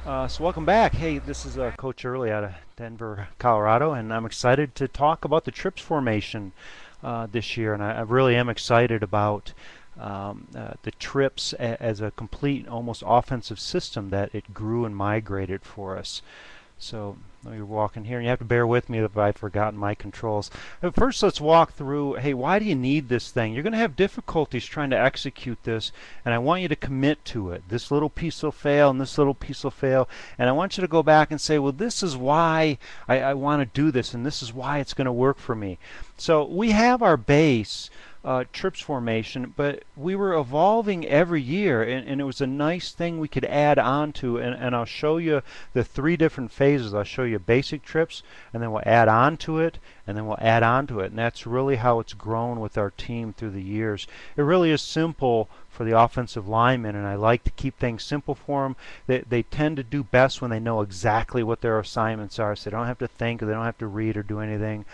So welcome back. Hey, this is Coach Early out of Denver, Colorado, and I'm excited to talk about the trips formation this year. And I really am excited about the trips as a complete, almost offensive system that it grew and migrated for us. So you're walking here, and you have to bear with me if I've forgotten my controls. First, let's walk through, hey, why do you need this thing? You're going to have difficulties trying to execute this, and I want you to commit to it. This little piece will fail, and this little piece will fail, and I want you to go back and say, well, this is why I want to do this, and this is why it's going to work for me. So we have our base trips formation, but we were evolving every year, and it was a nice thing we could add on to, and I'll show you the three different phases. I'll show you basic trips, and then we'll add on to it, and then we'll add on to it, and that's really how it's grown with our team through the years. It really is simple for the offensive linemen, and I like to keep things simple for them. They tend to do best when they know exactly what their assignments are, so they don't have to think, or they don't have to read or do anything.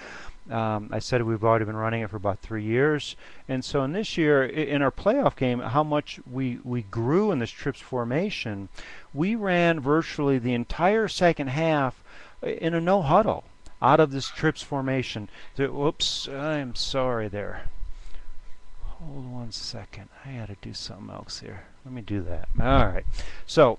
I said we've already been running it for about 3 years, and so in this year, in our playoff game, how much we grew in this trips formation. We ran virtually the entire second half in a no huddle out of this trips formation. Whoops, I'm sorry there. Hold 1 second. I got to do something else here. Let me do that. All right. So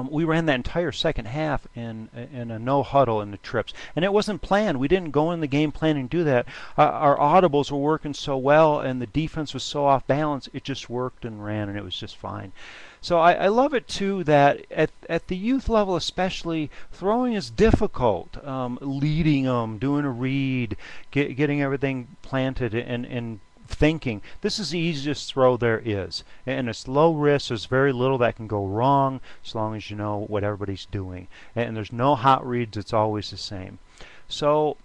we ran that entire second half in a no huddle in the trips, and it wasn't planned. We didn't go in the game planning to do that. Our audibles were working so well, and the defense was so off balance. It just worked and ran, and it was just fine. So I love it too that at the youth level especially, throwing is difficult. Leading them, doing a read, getting everything planted, and thinking. This is the easiest throw there is, and it's low risk. There's very little that can go wrong as long as you know what everybody's doing, and there's no hot reads. It's always the same. So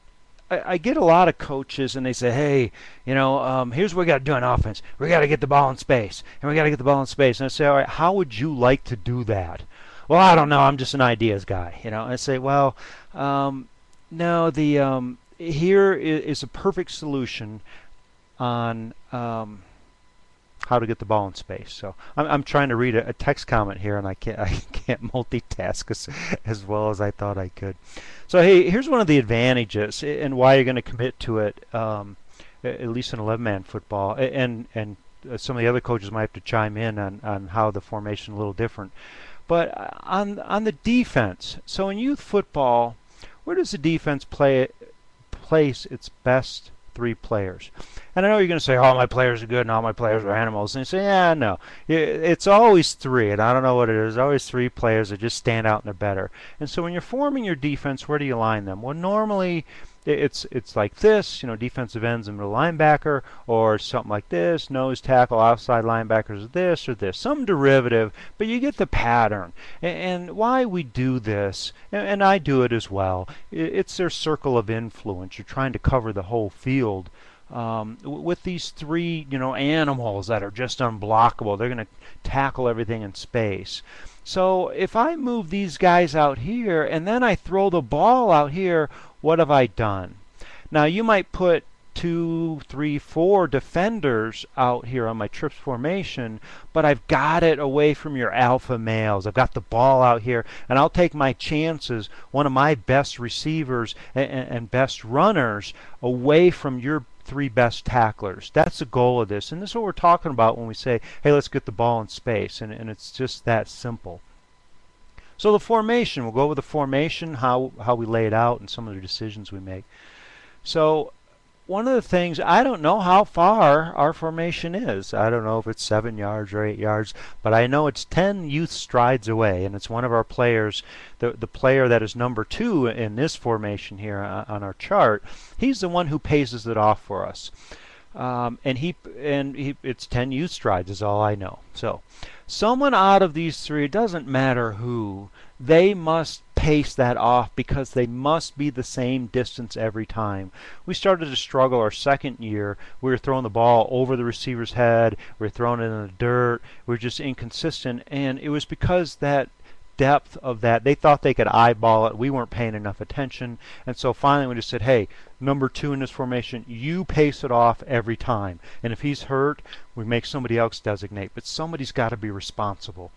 I get a lot of coaches, and they say, hey, here's what we got to do on offense. We got to get the ball in space, and we got to get the ball in space. And I say, all right, how would you like to do that? Well, I don't know. I'm just an ideas guy. And I say, well, no, here is a perfect solution on how to get the ball in space. So I'm trying to read a text comment here, and I can't multitask as well as I thought I could. So hey, here's one of the advantages and why you're going to commit to it, at least in 11-man football. And some of the other coaches might have to chime in on how the formation is a little different. But on the defense, so in youth football, where does the defense place its best 3 players? And I know you're going to say, all my players are good and all my players are animals. And you say, yeah, no. It's always 3, and I don't know what it is. There's always 3 players that just stand out and they're better. And so when you're forming your defense, where do you line them? Well, normally it's like this, defensive ends and middle linebacker, or something like this, nose tackle, outside linebackers, this or this, some derivative, but you get the pattern. And why we do this, and I do it as well, it's their circle of influence. You're trying to cover the whole field. With these 3, animals that are just unblockable. They're going to tackle everything in space. So if I move these guys out here and then I throw the ball out here, what have I done? Now you might put 2, 3, 4 defenders out here on my trips formation, but I've got it away from your alpha males. I've got the ball out here, and I'll take my chances, one of my best receivers and best runners, away from your 3 best tacklers. That's the goal of this, and this is what we're talking about when we say, hey, let's get the ball in space, and it's just that simple. So the formation, we'll go over the formation, how we lay it out, and some of the decisions we make. So one of the things, I don't know how far our formation is. I don't know if it's 7 yards or 8 yards, but I know it's 10 youth strides away, and it's one of our players, the player that is number 2 in this formation here on our chart. He's the one who paces it off for us. It's 10 youth strides is all I know. So someone out of these 3, it doesn't matter who, they must pace that off because they must be the same distance every time. We started to struggle our second year. We were throwing the ball over the receiver's head. We were throwing it in the dirt. We were just inconsistent, and it was because that depth of that, they thought they could eyeball it. We weren't paying enough attention, and so finally we just said, hey, number 2 in this formation, you pace it off every time, and if he's hurt, we make somebody else designate, but somebody's got to be responsible.